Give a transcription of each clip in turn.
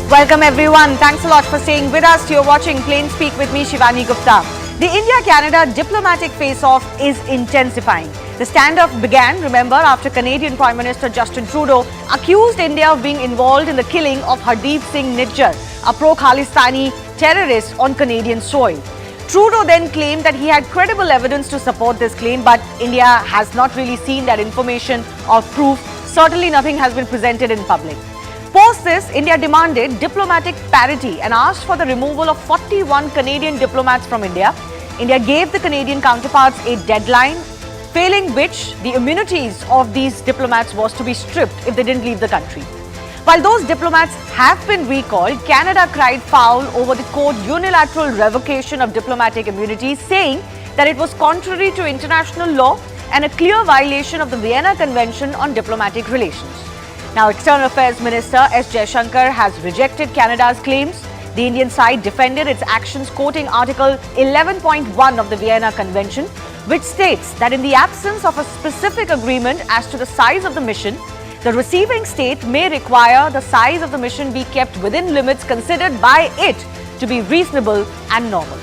Welcome everyone. Thanks a lot for staying with us. You're watching Plain Speak with me, Shivani Gupta. The India-Canada diplomatic face-off is intensifying. The standoff began, remember, after Canadian Prime Minister Justin Trudeau accused India of being involved in the killing of Hardeep Singh Nijjar, a pro-Palestine terrorist on Canadian soil. Trudeau then claimed that he had credible evidence to support this claim, but India has not really seen that information or proof. Certainly nothing has been presented in public. Post this, India demanded diplomatic parity and asked for the removal of 41 Canadian diplomats from India. India gave the Canadian counterparts a deadline, failing which the immunities of these diplomats was to be stripped if they didn't leave the country. While those diplomats have been recalled, Canada cried foul over the court unilateral revocation of diplomatic immunity, saying that it was contrary to international law and a clear violation of the Vienna Convention on diplomatic relations. Now, External Affairs Minister S. Jaishankar has rejected Canada's claims. The Indian side defended its actions, quoting Article 11.1 of the Vienna Convention, which states that in the absence of a specific agreement as to the size of the mission, the receiving state may require the size of the mission be kept within limits considered by it to be reasonable and normal.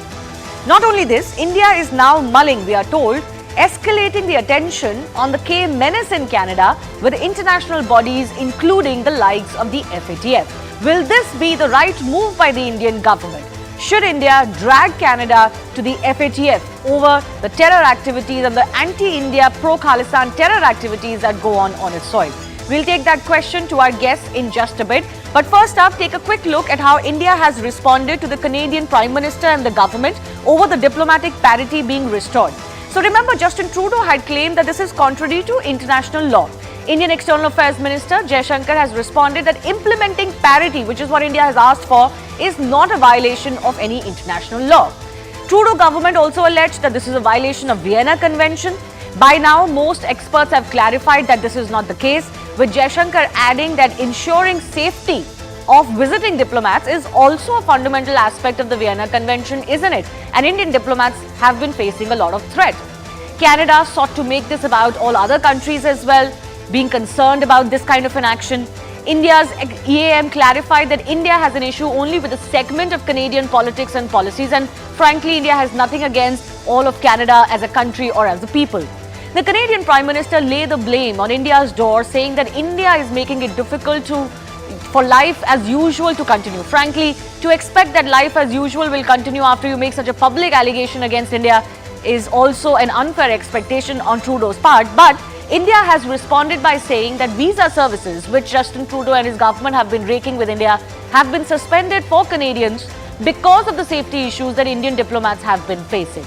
Not only this, India is now mulling, we are told, escalating the attention on the K menace in Canada with international bodies including the likes of the FATF. Will this be the right move by the Indian government? Should India drag Canada to the FATF over the terror activities and the anti-India pro-Palestine terror activities that go on its soil? We'll take that question to our guests in just a bit. But first up, take a quick look at how India has responded to the Canadian Prime Minister and the government over the diplomatic parity being restored. So remember, Justin Trudeau had claimed that this is contrary to international law. Indian External Affairs Minister Jaishankar has responded that implementing parity, which is what India has asked for, is not a violation of any international law. Trudeau government also alleged that this is a violation of Vienna Convention. By now, most experts have clarified that this is not the case, with Jaishankar adding that ensuring safety of visiting diplomats is also a fundamental aspect of the Vienna Convention, isn't it? And Indian diplomats have been facing a lot of threat. Canada sought to make this about all other countries as well, being concerned about this kind of an action. India's EAM clarified that India has an issue only with a segment of Canadian politics and policies, and frankly, India has nothing against all of Canada as a country or as a people. The Canadian Prime Minister laid the blame on India's door, saying that India is making it difficult for life as usual to continue. Frankly, to expect that life as usual will continue after you make such a public allegation against India is also an unfair expectation on Trudeau's part. But India has responded by saying that visa services, which Justin Trudeau and his government have been raking with India, have been suspended for Canadians because of the safety issues that Indian diplomats have been facing.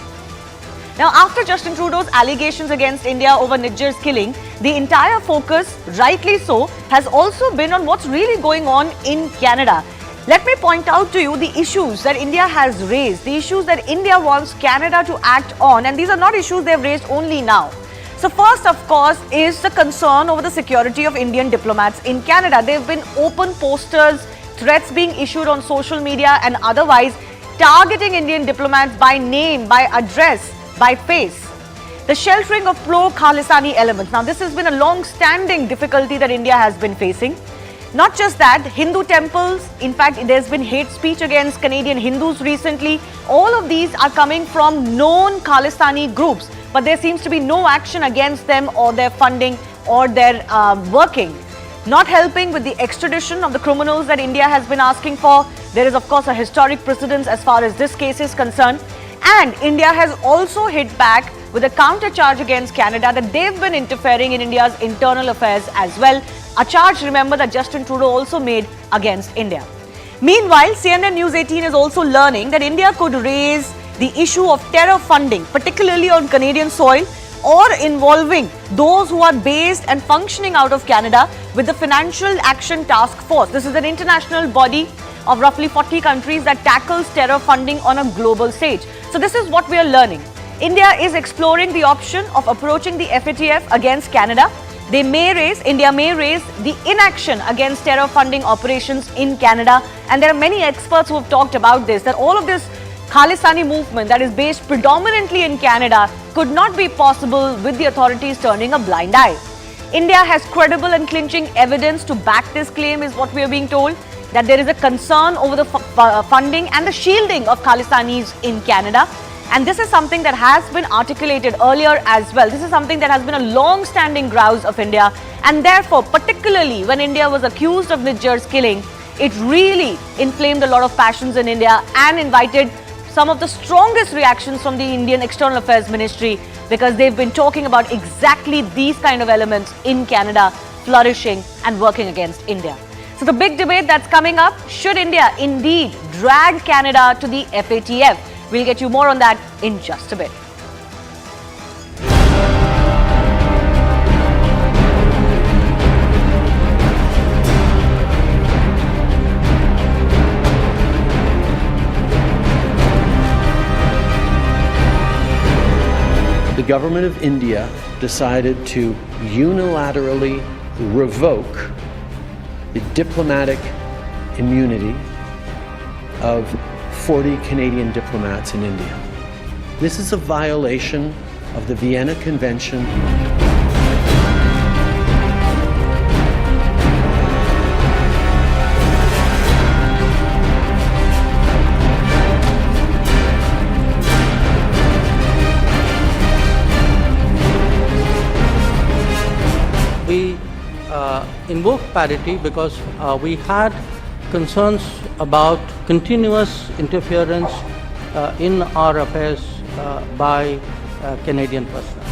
Now, after Justin Trudeau's allegations against India over Nijjar's killing, the entire focus, rightly so, has also been on what's really going on in Canada. Let me point out to you the issues that India has raised, the issues that India wants Canada to act on, and these are not issues they've raised only now. So first, of course, is the concern over the security of Indian diplomats in Canada. There have been open posters, threats being issued on social media and otherwise, targeting Indian diplomats by name, by address, by face. The sheltering of pro-Palestine elements. Now, this has been a long-standing difficulty that India has been facing. Not just that, Hindu temples, in fact, there's been hate speech against Canadian Hindus recently. All of these are coming from known Khalistani groups, but there seems to be no action against them or their funding or their working. Not helping with the extradition of the criminals that India has been asking for. There is, of course, a historic precedence as far as this case is concerned. And India has also hit back with a counter charge against Canada that they've been interfering in India's internal affairs as well. A charge, remember, that Justin Trudeau also made against India. Meanwhile, CNN News 18 is also learning that India could raise the issue of terror funding, particularly on Canadian soil, or involving those who are based and functioning out of Canada with the Financial Action Task Force. This is an international body of roughly 40 countries that tackles terror funding on a global stage. So this is what we are learning. India is exploring the option of approaching the FATF against Canada. India may raise the inaction against terror funding operations in Canada. And there are many experts who have talked about this, that all of this Khalistani movement that is based predominantly in Canada could not be possible with the authorities turning a blind eye. India has credible and clinching evidence to back this claim, is what we are being told. that there is a concern over the funding and the shielding of Khalistanis in Canada. And this is something that has been articulated earlier as well. This is something that has been a long-standing grouse of India. And therefore, particularly when India was accused of Nijjar's killing, it really inflamed a lot of passions in India and invited some of the strongest reactions from the Indian External Affairs Ministry, because they've been talking about exactly these kind of elements in Canada flourishing and working against India. So the big debate that's coming up, should India indeed drag Canada to the FATF? We'll get you more on that in just a bit. The government of India decided to unilaterally revoke the diplomatic immunity of 40 Canadian diplomats in India. This is a violation of the Vienna Convention. We invoked parity because we had concerns about continuous interference in our affairs by Canadian personnel.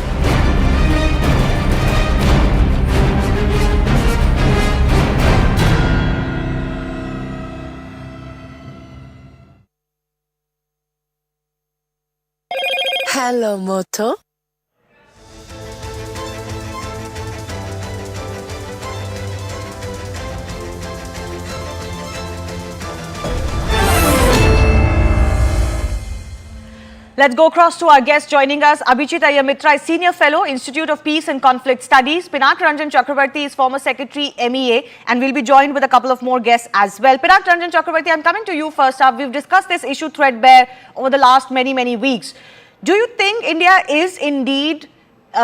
Hello, Moto. Let's go across to our guest joining us. Abhijit Iyer Mitra is Senior Fellow, Institute of Peace and Conflict Studies. Pinak Ranjan Chakrabarti is former Secretary, MEA, and we'll be joined with a couple of more guests as well. Pinak Ranjan Chakrabarti, I'm coming to you first up. We've discussed this issue threadbare over the last many weeks. Do you think India is indeed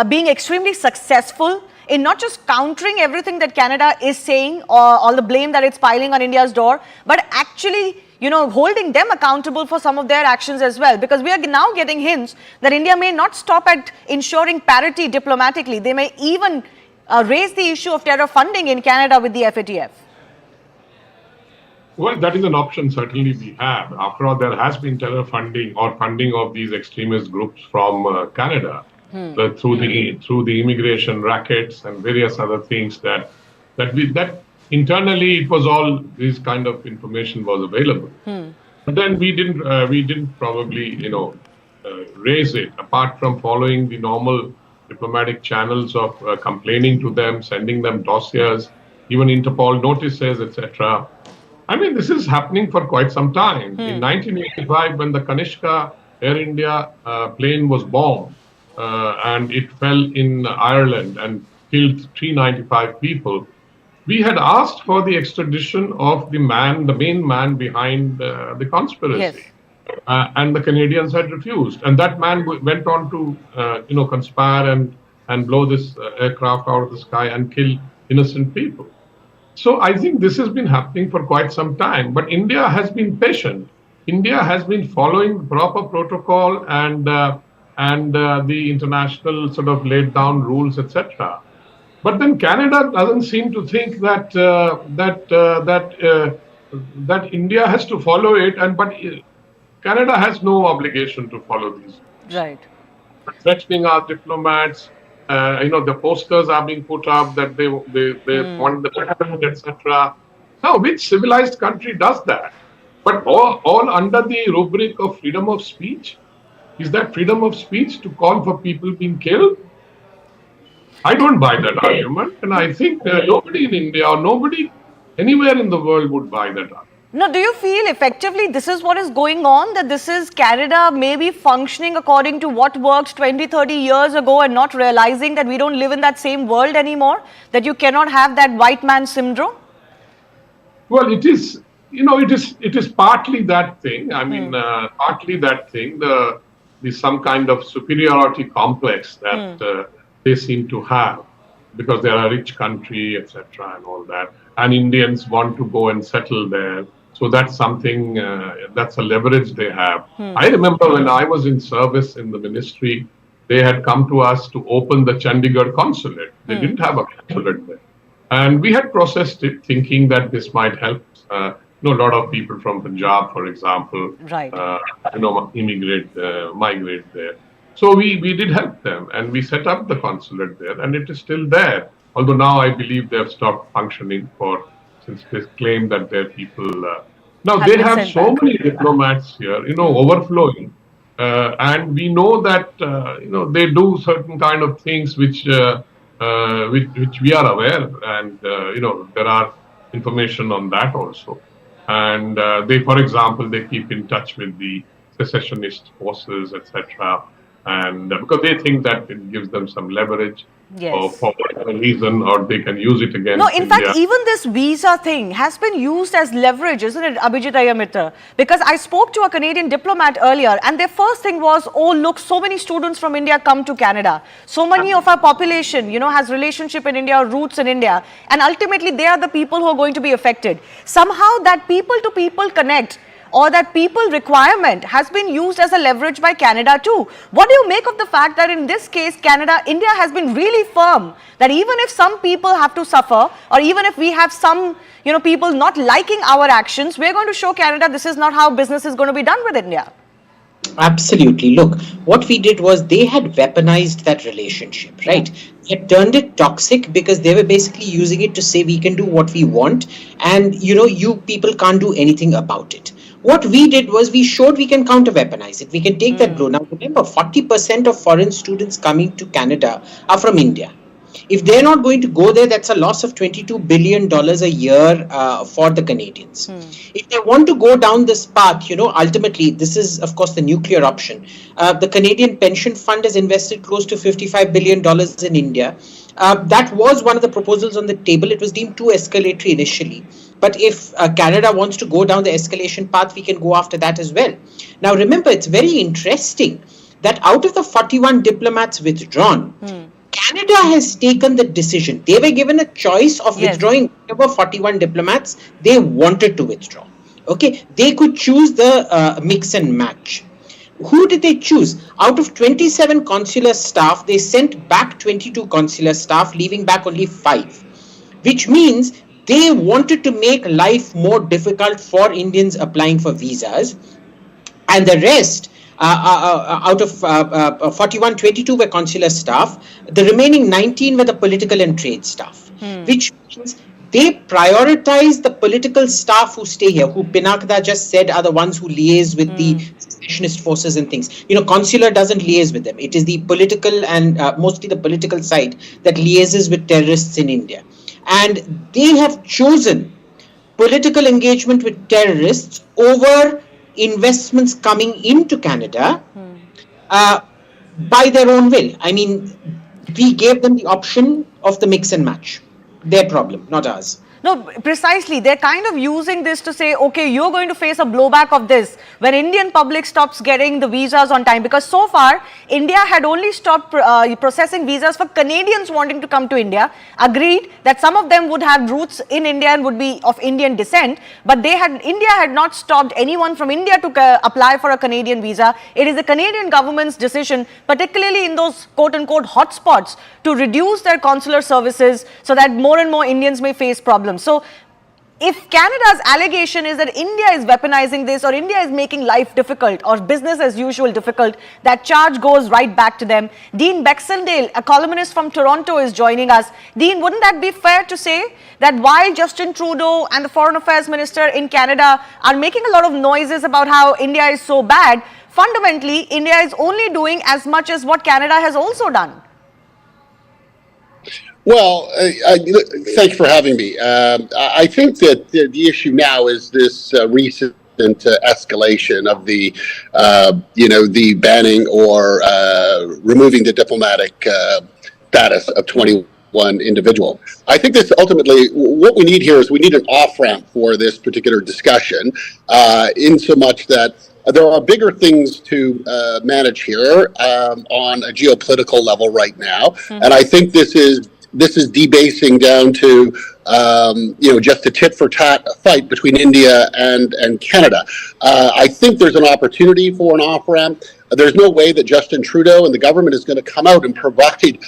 being extremely successful in not just countering everything that Canada is saying or all the blame that it's piling on India's door, but actually holding them accountable for some of their actions as well? Because we are now getting hints that India may not stop at ensuring parity diplomatically. They may even raise the issue of terror funding in Canada with the FATF. Well, that is an option certainly we have. After all, there has been terror funding or funding of these extremist groups from Canada through the immigration rackets and various other things that internally, it was all this kind of information was available. But then we didn't probably, raise it, apart from following the normal diplomatic channels of complaining to them, sending them dossiers, even Interpol notices, etc. I mean, this is happening for quite some time. In 1985, when the Kanishka Air India plane was bombed and it fell in Ireland and killed 395 people, we had asked for the extradition of the main man behind the conspiracy. Yes. And the Canadians had refused. And that man went on to, conspire and blow this aircraft out of the sky and kill innocent people. So I think this has been happening for quite some time. But India has been patient. India has been following the proper protocol and the international sort of laid down rules, etc. But then Canada doesn't seem to think that India has to follow it, but Canada has no obligation to follow these. Right. Threatening our diplomats, the posters are being put up that they want the president, etc. Now, which civilized country does that? But all under the rubric of freedom of speech? Is that freedom of speech to call for people being killed? I don't buy that argument, and I think nobody in India or nobody anywhere in the world would buy that argument. Now, do you feel effectively this is what is going on, that this is Canada maybe functioning according to what worked 20, 30 years ago and not realizing that we don't live in that same world anymore, that you cannot have that white man syndrome? Well, it is partly that thing. I mean, partly that thing, the some kind of superiority complex that they seem to have because they are a rich country, etc., and all that. and Indians want to go and settle there. So that's something, that's a leverage they have. I remember when I was in service in the ministry, they had come to us to open the Chandigarh consulate. They didn't have a consulate there. And we had processed it thinking that this might help. A lot of people from Punjab, for example, Right. migrate there. So we did help them, and we set up the consulate there, and it is still there. Although now I believe they have stopped functioning since they claim that their people. Now Have they been have sent so back. many diplomats here, overflowing, and we know that they do certain kind of things which we are aware, and there are information on that also. And for example, they keep in touch with the secessionist forces, etc. And because they think that it gives them some leverage, Yes. or for whatever reason, or they can use it against No, in India. fact, even this visa thing has been used as leverage, isn't it, Abhijit Iyer? Because I spoke to a Canadian diplomat earlier, and their first thing was, oh, look, so many students from India come to Canada. So many of our population, has relationship in India, roots in India, and ultimately they are the people who are going to be affected. Somehow that people-to-people connect, or that people requirement has been used as a leverage by Canada too. What do you make of the fact that in this case, India has been really firm that even if some people have to suffer, or even if we have some, people not liking our actions, we're going to show Canada this is not how business is going to be done with India? Absolutely. Look, what we did was they had weaponized that relationship, right? They had turned it toxic because they were basically using it to say we can do what we want, and you people can't do anything about it. What we did was we showed we can counter-weaponize it. We can take that blow. Now remember, 40% of foreign students coming to Canada are from India. If they're not going to go there, that's a loss of $22 billion a year for the Canadians. If they want to go down this path, ultimately, this is, of course, the nuclear option. The Canadian Pension Fund has invested close to $55 billion in India. That was one of the proposals on the table. It was deemed too escalatory initially. But if Canada wants to go down the escalation path, we can go after that as well. Now, remember, it's very interesting that out of the 41 diplomats withdrawn, Canada has taken the decision. They were given a choice of withdrawing whatever 41 diplomats they wanted to withdraw. Okay, they could choose the mix and match. Who did they choose? Out of 27 consular staff, they sent back 22 consular staff, leaving back only 5, which means they wanted to make life more difficult for Indians applying for visas, and the rest, out of 41, 22 were consular staff. The remaining 19 were the political and trade staff, which means they prioritize the political staff who stay here, who Pinakda just said are the ones who liaise with the secessionist forces and things. Consular doesn't liaise with them. It is the political and mostly the political side that liaises with terrorists in India. And they have chosen political engagement with terrorists over investments coming into Canada by their own will. I mean, we gave them the option of the mix and match. Their problem, not ours. No, precisely. They're kind of using this to say, okay, you're going to face a blowback of this when Indian public stops getting the visas on time. Because so far, India had only stopped processing visas for Canadians wanting to come to India. Agreed that some of them would have roots in India and would be of Indian descent. But India had not stopped anyone from India to apply for a Canadian visa. It is the Canadian government's decision, particularly in those quote-unquote hotspots, to reduce their consular services so that more and more Indians may face problems. So, if Canada's allegation is that India is weaponizing this, or India is making life difficult, or business as usual difficult, that charge goes right back to them. Dean Bexendale, a columnist from Toronto, is joining us. Dean, wouldn't that be fair to say that while Justin Trudeau and the Foreign Affairs Minister in Canada are making a lot of noises about how India is so bad, fundamentally, India is only doing as much as what Canada has also done? Well, thanks for having me. I think that the issue now is this recent escalation of the, the banning or removing the diplomatic status of 21 individuals. I think this ultimately, what we need here is we need an off-ramp for this particular discussion, in so much that there are bigger things to manage here on a geopolitical level right now, and I think this is debasing down to just a tit for tat fight between India and Canada. I think there's an opportunity for an off ramp. There's no way that Justin Trudeau and the government is going to come out and provide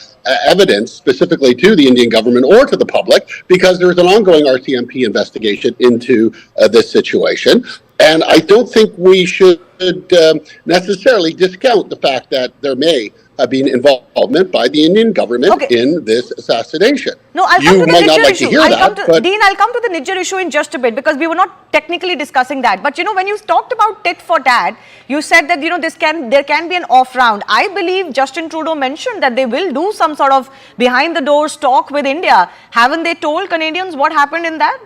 evidence specifically to the Indian government or to the public, because there is an ongoing RCMP investigation into this situation. And I don't think we should necessarily discount the fact that there may have been involvement by the Indian government in this assassination. No, I'll come to the Niger issue. Dean, I'll come to the Niger issue in just a bit, because we were not technically discussing that. But when you talked about tit for tat, you said that there can be an off round. I believe Justin Trudeau mentioned that they will do some sort of behind the doors talk with India. Haven't they told Canadians what happened in that?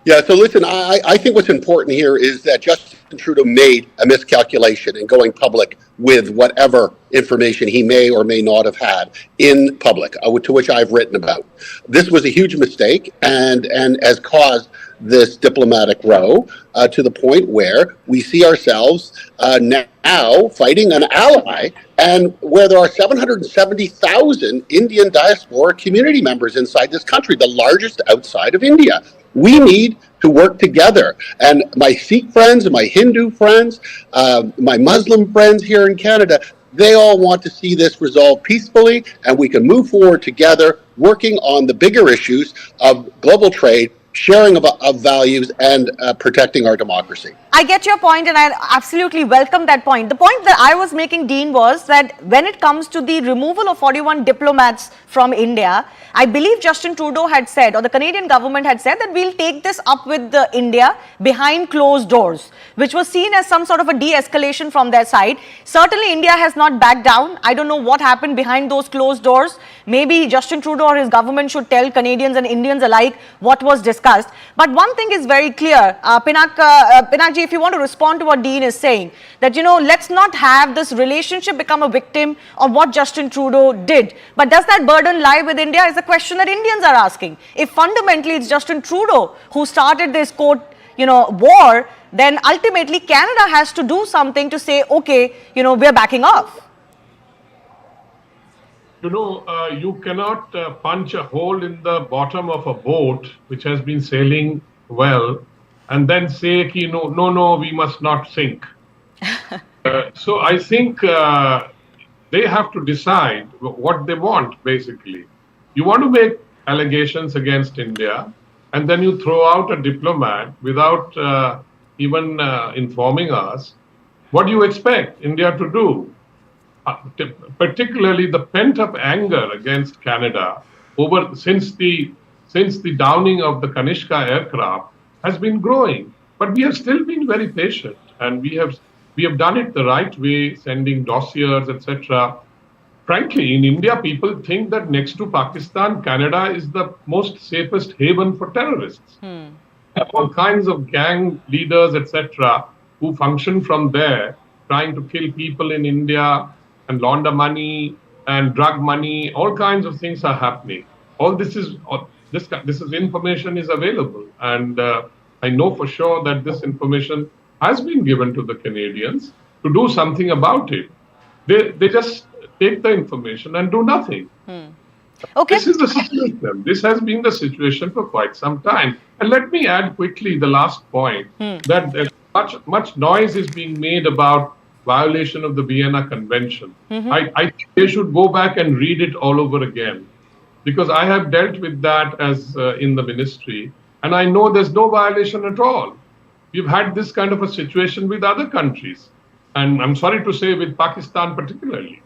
Yeah, so listen, I think what's important here is that Justin Trudeau made a miscalculation in going public with whatever information he may or may not have had in public, to which I've written about. This was a huge mistake and has caused this diplomatic row to the point where we see ourselves now fighting an ally, and where there are 770,000 Indian diaspora community members inside this country, the largest outside of India. We need to work together. And my Sikh friends, my Hindu friends, my Muslim friends here in Canada, they all want to see this resolved peacefully, and we can move forward together, working on the bigger issues of global trade, sharing of values, and protecting our democracy. I get your point, and I absolutely welcome that point. The point that I was making, Dean, was that when it comes to the removal of 41 diplomats from India, I believe Justin Trudeau had said, or the Canadian government had said, that we'll take this up with India behind closed doors, which was seen as some sort of a de-escalation from their side. Certainly, India has not backed down. I don't know what happened behind those closed doors. Maybe Justin Trudeau or his government should tell Canadians and Indians alike what was discussed. But one thing is very clear, Pinakji, if you want to respond to what Dean is saying, that, let's not have this relationship become a victim of what Justin Trudeau did. But does that burden lie with India is a question that Indians are asking. If fundamentally it's Justin Trudeau who started this quote, war, then ultimately Canada has to do something to say, okay, we're backing off. You cannot punch a hole in the bottom of a boat which has been sailing well and then say, no, we must not sink. So I think they have to decide what they want, basically. You want to make allegations against India, and then you throw out a diplomat without even informing us. What do you expect India to do? Particularly the pent-up anger against Canada since the downing of the Kanishka aircraft has been growing. But we have still been very patient, and we have done it the right way, sending dossiers, etc. Frankly, in India, people think that next to Pakistan, Canada is the most safest haven for terrorists. All kinds of gang leaders, etc., who function from there, trying to kill people in India and launder money and drug money. All kinds of things are happening. All this is information is available, and I know for sure that this information has been given to the Canadians to do something about it. They just take the information and do nothing. Okay. This is the situation. This has been the situation for quite some time. And let me add quickly the last point, that much noise is being made about violation of the Vienna Convention. I think they should go back and read it all over again, because I have dealt with that as in the ministry, and I know there's no violation at all. We've had this kind of a situation with other countries, and I'm sorry to say with Pakistan particularly,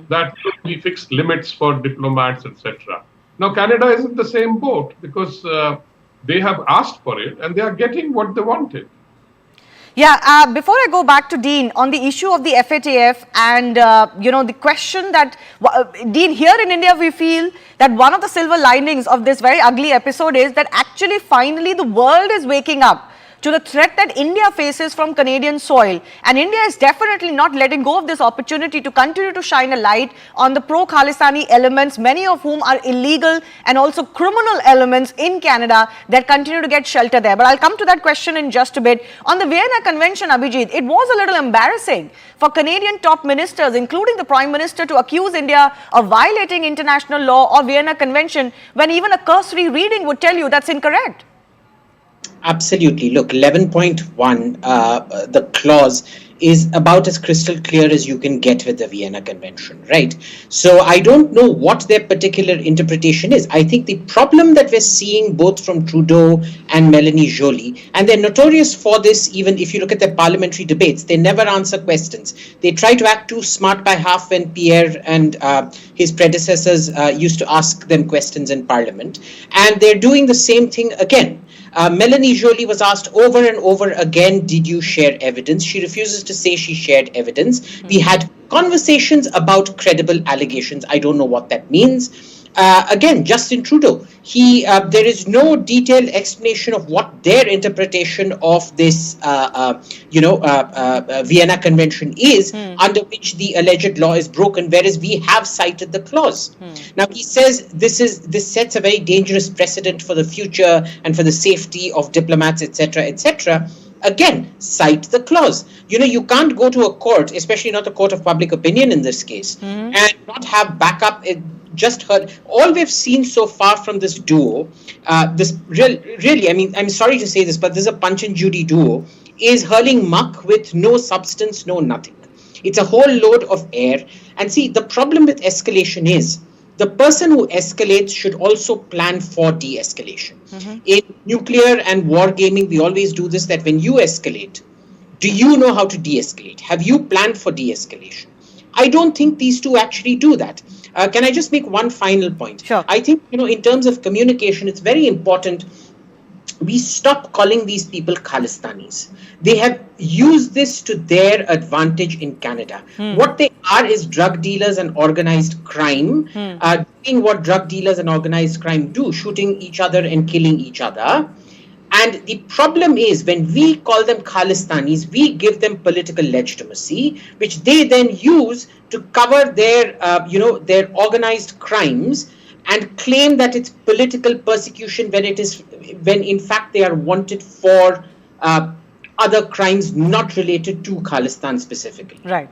that we fixed limits for diplomats, etc. Now Canada is in the same boat, because they have asked for it and they are getting what they wanted. Yeah, before I go back to Dean on the issue of the FATF and, the question that, Dean, here in India, we feel that one of the silver linings of this very ugly episode is that actually finally the world is waking up to the threat that India faces from Canadian soil. And India is definitely not letting go of this opportunity to continue to shine a light on the pro-Khalistani elements, many of whom are illegal and also criminal elements in Canada that continue to get shelter there. But I'll come to that question in just a bit. On the Vienna Convention, Abhijit, it was a little embarrassing for Canadian top ministers, including the Prime Minister, to accuse India of violating international law or Vienna Convention when even a cursory reading would tell you that's incorrect. Absolutely. Look, 11.1, the clause is about as crystal clear as you can get with the Vienna Convention, right? So I don't know what their particular interpretation is. I think the problem that we're seeing both from Trudeau and Melanie Joly, and they're notorious for this, even if you look at their parliamentary debates, they never answer questions. They try to act too smart by half when Pierre and his predecessors used to ask them questions in Parliament. And they're doing the same thing again. Melanie Joly was asked over and over again, did you share evidence? She refuses to say she shared evidence. We had conversations about credible allegations. I don't know what that means. Again, Justin Trudeau, there is no detailed explanation of what their interpretation of this, Vienna Convention is, under which the alleged law is broken, whereas we have cited the clause. Now, he says this sets a very dangerous precedent for the future and for the safety of diplomats, etc., etc. Again, cite the clause. You can't go to a court, especially not a court of public opinion in this case, and not have backup. Just heard all we've seen so far from this duo, really, I mean, I'm sorry to say this, but this is a Punch and Judy duo, is hurling muck with no substance, no nothing. It's a whole load of air. And see, the problem with escalation is the person who escalates should also plan for de-escalation. In nuclear and war gaming, we always do this, that when you escalate, do you know how to de-escalate? Have you planned for de-escalation? I don't think these two actually do that. Can I just make one final point? Sure. I think, in terms of communication, it's very important we stop calling these people Khalistanis. They have used this to their advantage in Canada. What they are is drug dealers and organized crime, doing what drug dealers and organized crime do, shooting each other and killing each other. And the problem is, when we call them Khalistanis, we give them political legitimacy, which they then use to cover their, their organized crimes and claim that it's political persecution when in fact they are wanted for other crimes not related to Khalistan specifically. Right.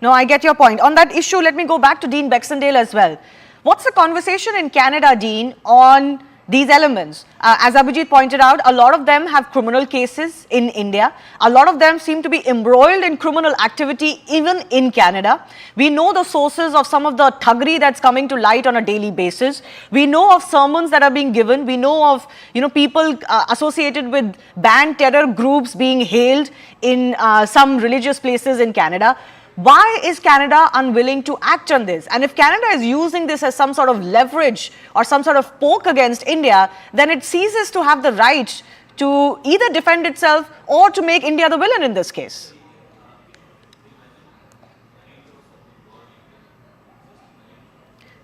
No, I get your point. On that issue, let me go back to Dean Baxendale as well. What's the conversation in Canada, Dean, on these elements? As Abhijit pointed out, a lot of them have criminal cases in India. A lot of them seem to be embroiled in criminal activity even in Canada. We know the sources of some of the thuggery that's coming to light on a daily basis. We know of sermons that are being given. We know of people associated with banned terror groups being hailed in some religious places in Canada. Why is Canada unwilling to act on this? And if Canada is using this as some sort of leverage or some sort of poke against India, then it ceases to have the right to either defend itself or to make India the villain in this case.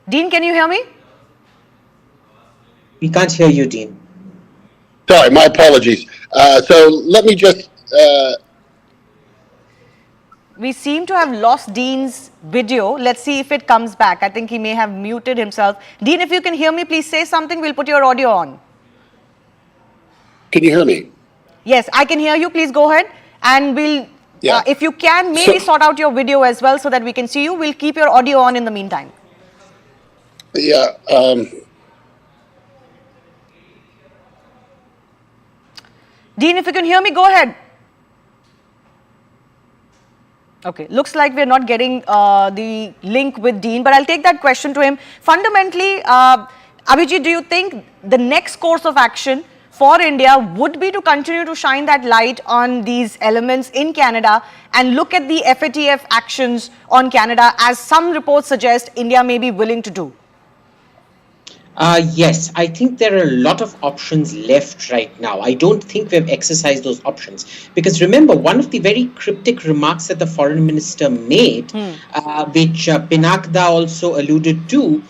Dean, can you hear me? We can't hear you, Dean. Sorry, my apologies. So let me just... We seem to have lost Dean's video. Let's see if it comes back. I think he may have muted himself. Dean, if you can hear me, please say something. We'll put your audio on. Can you hear me? Yes, I can hear you. Please go ahead. And we'll, if you can, maybe sort out your video as well so that we can see you. We'll keep your audio on in the meantime. Yeah. Dean, if you can hear me, go ahead. Okay, looks like we're not getting the link with Dean, but I'll take that question to him. Fundamentally, Abhijit, do you think the next course of action for India would be to continue to shine that light on these elements in Canada and look at the FATF actions on Canada, as some reports suggest India may be willing to do? Yes, I think there are a lot of options left right now. I don't think we've exercised those options. Because remember, one of the very cryptic remarks that the foreign minister made, which Pinakda also alluded to,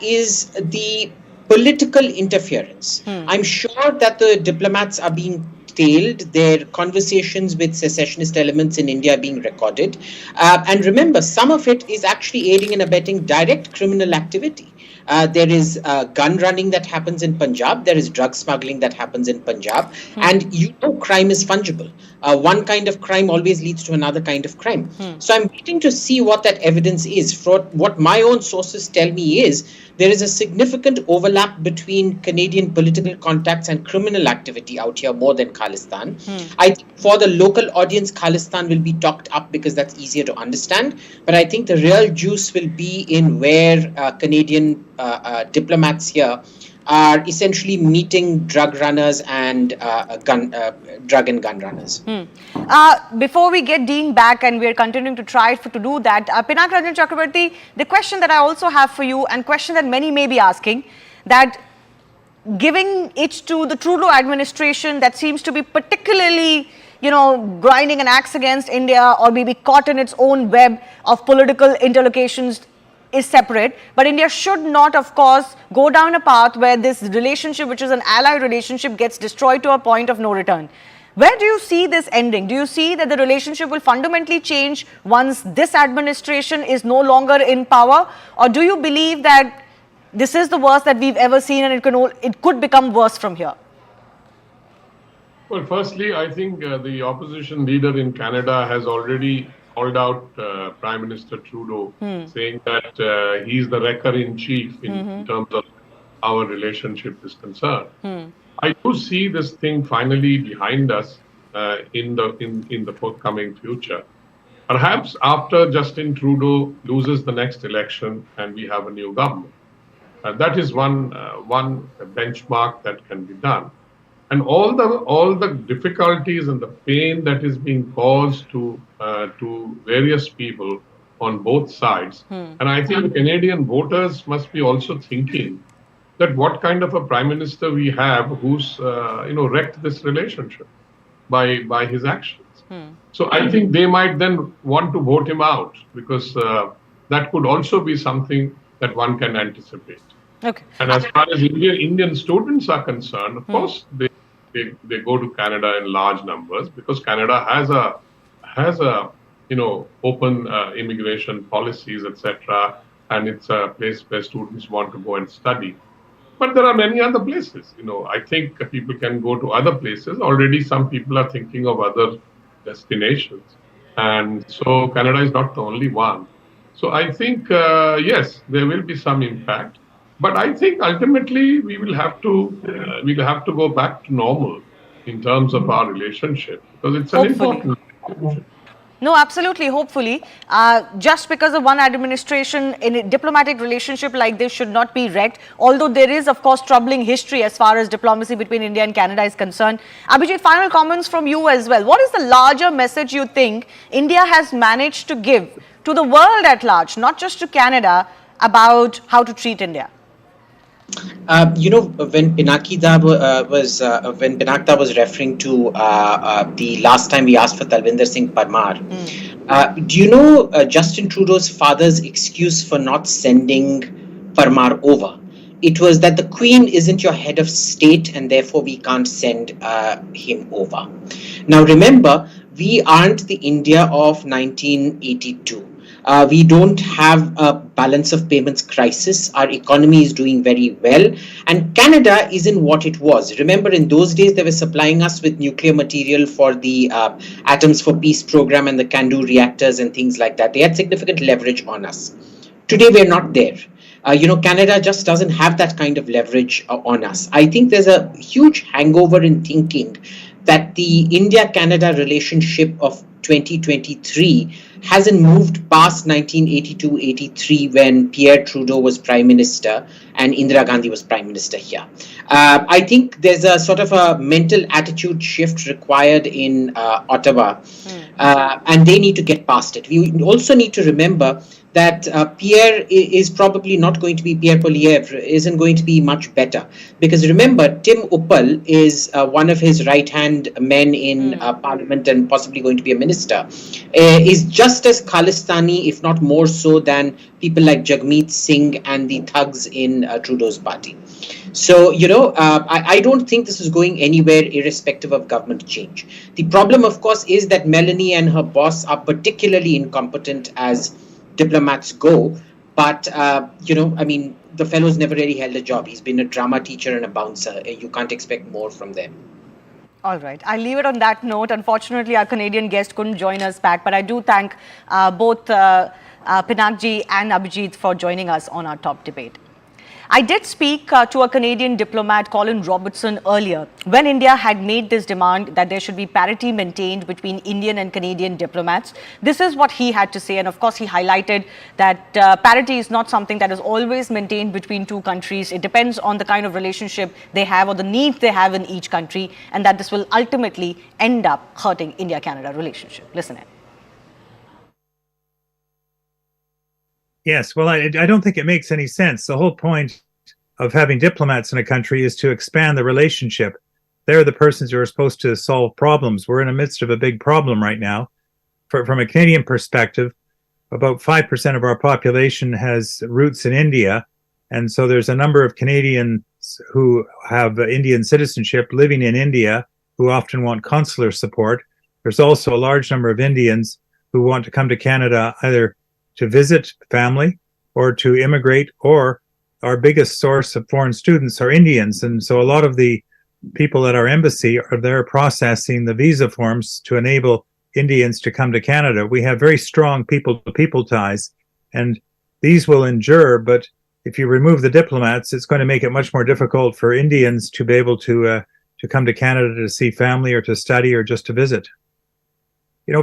is the political interference. I'm sure that the diplomats are being curtailed, their conversations with secessionist elements in India are being recorded. And remember, some of it is actually aiding and abetting direct criminal activity. There is gun running that happens in Punjab. There is drug smuggling that happens in Punjab. And crime is fungible. One kind of crime always leads to another kind of crime. So I'm waiting to see what that evidence is. For what my own sources tell me is there is a significant overlap between Canadian political contacts and criminal activity out here more than Khalistan. I think for the local audience, Khalistan will be talked up because that's easier to understand. But I think the real juice will be in where Canadian diplomats here are essentially meeting drug runners and drug and gun runners. Before we get Dean back, and we're continuing to try to do that, Pinak Ranjan Chakrabarti, the question that I also have for you, and question that many may be asking, that giving it to the Trudeau administration that seems to be particularly, grinding an axe against India or maybe caught in its own web of political interlocutions is separate, but India should not, of course, go down a path where this relationship, which is an ally relationship, gets destroyed to a point of no return. Where do you see this ending? Do you see that the relationship will fundamentally change once this administration is no longer in power? Or do you believe that this is the worst that we've ever seen and it could become worse from here? Well, firstly, I think the opposition leader in Canada has already called out Prime Minister Trudeau, saying that he's the wrecker-in-chief in terms of our relationship is concerned. I do see this thing finally behind us in the forthcoming future. Perhaps after Justin Trudeau loses the next election and we have a new government. That is one benchmark that can be done. And all the difficulties and the pain that is being caused to various people on both sides. And I think Canadian voters must be also thinking that what kind of a prime minister we have who's wrecked this relationship by his actions. So I think they might then want to vote him out, because that could also be something that one can anticipate. Okay. And as far as Indian students are concerned, of course, they go to Canada in large numbers because Canada has a open immigration policies, etc. And it's a place where students want to go and study. But there are many other places. I think people can go to other places. Already some people are thinking of other destinations. And so Canada is not the only one. So I think, yes, there will be some impact. But I think ultimately we will have to go back to normal in terms of our relationship, because it's an important relationship. No, absolutely, hopefully. Just because of one administration in a diplomatic relationship like this should not be wrecked, although there is, of course, troubling history as far as diplomacy between India and Canada is concerned. Abhijit, final comments from you as well. What is the larger message you think India has managed to give to the world at large, not just to Canada, about how to treat India? When Pinakida was referring to the last time we asked for Talvinder Singh Parmar, do you know Justin Trudeau's father's excuse for not sending Parmar over? It was that the Queen isn't your head of state and therefore we can't send him over. Now remember, we aren't the India of 1982. We don't have a balance of payments crisis. Our economy is doing very well. And Canada isn't what it was. Remember, in those days, they were supplying us with nuclear material for the Atoms for Peace program and the CANDU reactors and things like that. They had significant leverage on us. Today, we're not there. Canada just doesn't have that kind of leverage on us. I think there's a huge hangover in thinking that the India-Canada relationship of 2023 hasn't moved past 1982-83 when Pierre Trudeau was Prime Minister and Indira Gandhi was Prime Minister here. I think there's a sort of a mental attitude shift required in Ottawa, and they need to get past it. We also need to remember that is probably not going to be, Pierre Poilievre isn't going to be much better. Because remember, Tim Uppal is one of his right-hand men in parliament and possibly going to be a minister, is just as Khalistani, if not more so, than people like Jagmeet Singh and the thugs in Trudeau's party. So, I don't think this is going anywhere irrespective of government change. The problem, of course, is that Melanie and her boss are particularly incompetent as diplomats go. But, the fellow's never really held a job. He's been a drama teacher and a bouncer. You can't expect more from them. All right. I'll leave it on that note. Unfortunately, our Canadian guest couldn't join us back, but I do thank both Pinakji and Abhijit for joining us on our top debate. I did speak to a Canadian diplomat, Colin Robertson, earlier when India had made this demand that there should be parity maintained between Indian and Canadian diplomats. This is what he had to say. And of course, he highlighted that parity is not something that is always maintained between two countries. It depends on the kind of relationship they have or the needs they have in each country, and that this will ultimately end up hurting India-Canada relationship. Listen in. Yes, well, I don't think it makes any sense. The whole point of having diplomats in a country is to expand the relationship. They're the persons who are supposed to solve problems. We're in the midst of a big problem right now. From a Canadian perspective, about 5% of our population has roots in India. And so there's a number of Canadians who have Indian citizenship living in India who often want consular support. There's also a large number of Indians who want to come to Canada either to visit family or to immigrate, or our biggest source of foreign students are Indians. And so a lot of the people at our embassy are there processing the visa forms to enable Indians to come to Canada. We have very strong people-to-people ties, and these will endure, but if you remove the diplomats, it's going to make it much more difficult for Indians to be able to come to Canada to see family or to study or just to visit.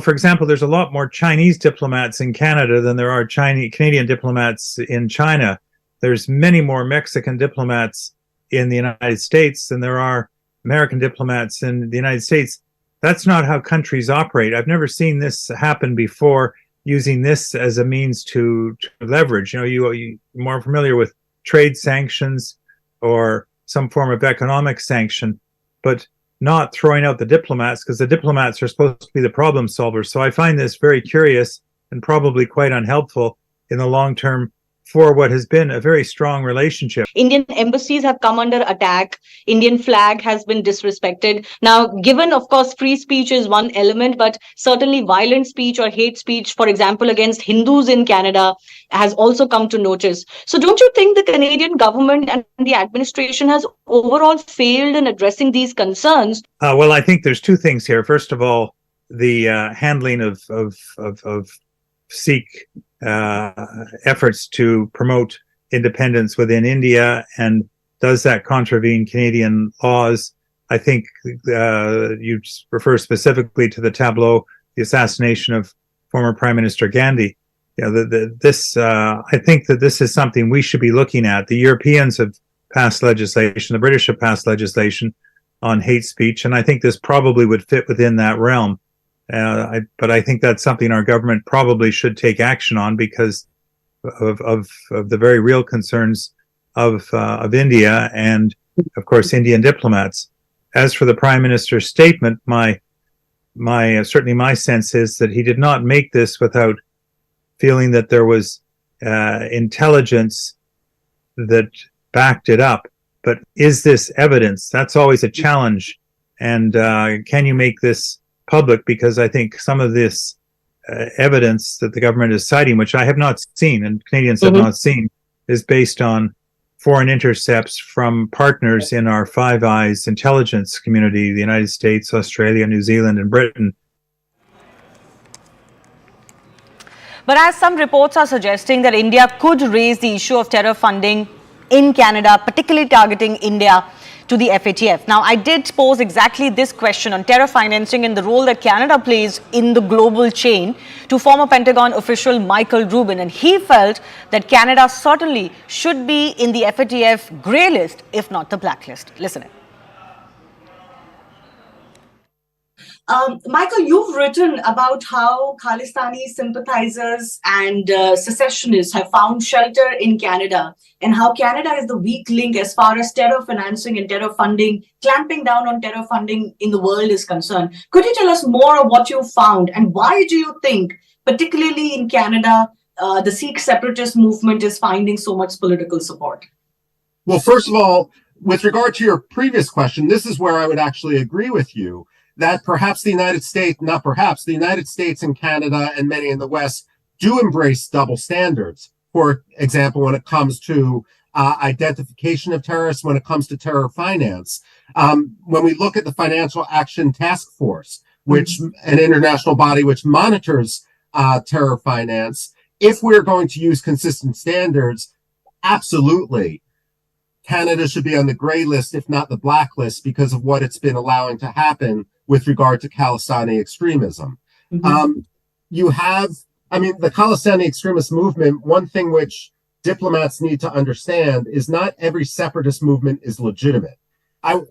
For example, there's a lot more Chinese diplomats in Canada than there are Canadian diplomats in China. There's many more Mexican diplomats in the United States than there are American diplomats in the United States. That's not how countries operate. I've never seen this happen before, using this as a means to leverage. You're more familiar with trade sanctions or some form of economic sanction, but not throwing out the diplomats, because the diplomats are supposed to be the problem solvers. So I find this very curious and probably quite unhelpful in the long term for what has been a very strong relationship. Indian embassies have come under attack. Indian flag has been disrespected. Now, given, of course, free speech is one element, but certainly violent speech or hate speech, for example, against Hindus in Canada, has also come to notice. So don't you think the Canadian government and the administration has overall failed in addressing these concerns? Well, I think there's two things here. First of all, the handling of Sikh efforts to promote independence within India, and does that contravene Canadian laws? I think you refer specifically to the tableau, the assassination of former Prime Minister Gandhi. I think that this is something we should be looking at. The Europeans have passed legislation, the British have passed legislation on hate speech, and I think this probably would fit within that realm. But I think that's something our government probably should take action on because of the very real concerns of India and, of course, Indian diplomats. As for the Prime Minister's statement, certainly my sense is that he did not make this without feeling that there was intelligence that backed it up. But is this evidence? That's always a challenge. And can you make this public? Because I think some of this evidence that the government is citing, which I have not seen and Canadians have not seen, is based on foreign intercepts from partners in our Five Eyes intelligence community, the United States, Australia, New Zealand, and Britain. But as some reports are suggesting that India could raise the issue of terror funding in Canada, particularly targeting India, to the FATF. Now, I did pose exactly this question on terror financing and the role that Canada plays in the global chain to former Pentagon official Michael Rubin, and he felt that Canada certainly should be in the FATF grey list, if not the blacklist. Listen in. Michael, you've written about how Khalistani sympathizers and secessionists have found shelter in Canada, and how Canada is the weak link as far as terror financing and terror funding, clamping down on terror funding in the world is concerned. Could you tell us more of what you found, and why do you think, particularly in Canada, the Sikh separatist movement is finding so much political support? Well, first of all, with regard to your previous question, this is where I would actually agree with you that perhaps the United States, not perhaps, the United States and Canada and many in the West do embrace double standards. For example, when it comes to identification of terrorists, when it comes to terror finance. When we look at the Financial Action Task Force, which an international body which monitors terror finance, if we're going to use consistent standards, absolutely, Canada should be on the gray list, if not the black list, because of what it's been allowing to happen with regard to Khalistani extremism. You have, the Khalistani extremist movement, one thing which diplomats need to understand is not every separatist movement is legitimate.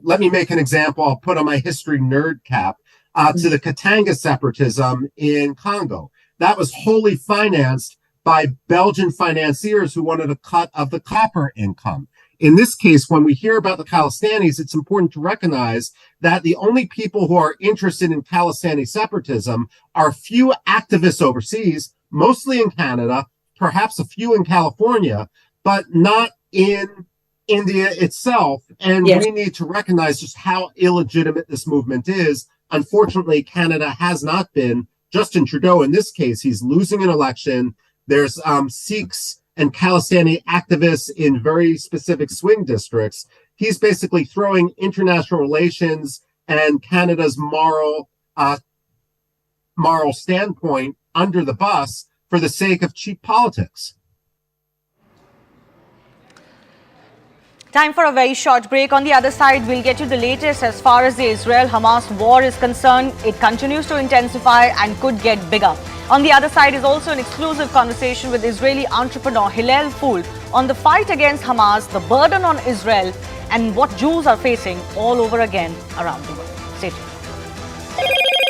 Let me make an example. I'll put on my history nerd cap to the Katanga separatism in Congo. That was wholly financed by Belgian financiers who wanted a cut of the copper income. In this case, when we hear about the Khalistanis, it's important to recognize that the only people who are interested in Khalistani separatism are few activists overseas, mostly in Canada, perhaps a few in California, but not in India itself. And we need to recognize just how illegitimate this movement is. Unfortunately, Canada has not been. Justin Trudeau, in this case, he's losing an election. There's Sikhs and Khalistani activists in very specific swing districts. He's basically throwing international relations and Canada's moral standpoint under the bus for the sake of cheap politics. Time for a very short break. On the other side, we'll get you the latest as far as the Israel-Hamas war is concerned. It continues to intensify and could get bigger. On the other side is also an exclusive conversation with Israeli entrepreneur Hillel Fool on the fight against Hamas, the burden on Israel, and what Jews are facing all over again around the world. Stay tuned.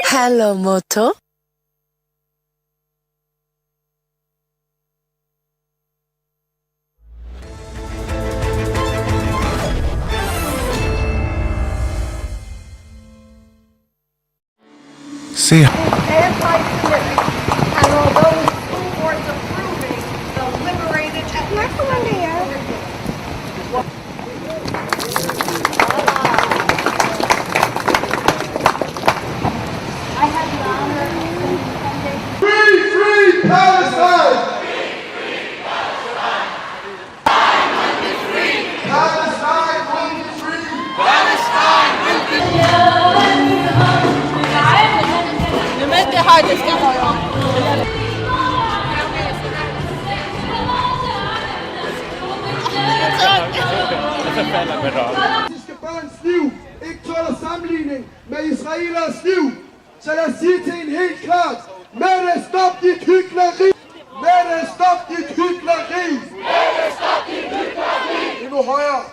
Hello, Moto. See. And although school boards approving the liberated Free Palestine! Palestine will be free! Palestine will be free! Ik zal een samenleving met Israëli's nieuw. Zal zitten in heel graag. Men stopt dit hykleri. Men stopt dit hykleri. Men stopt dit hykleri. Endnu højere.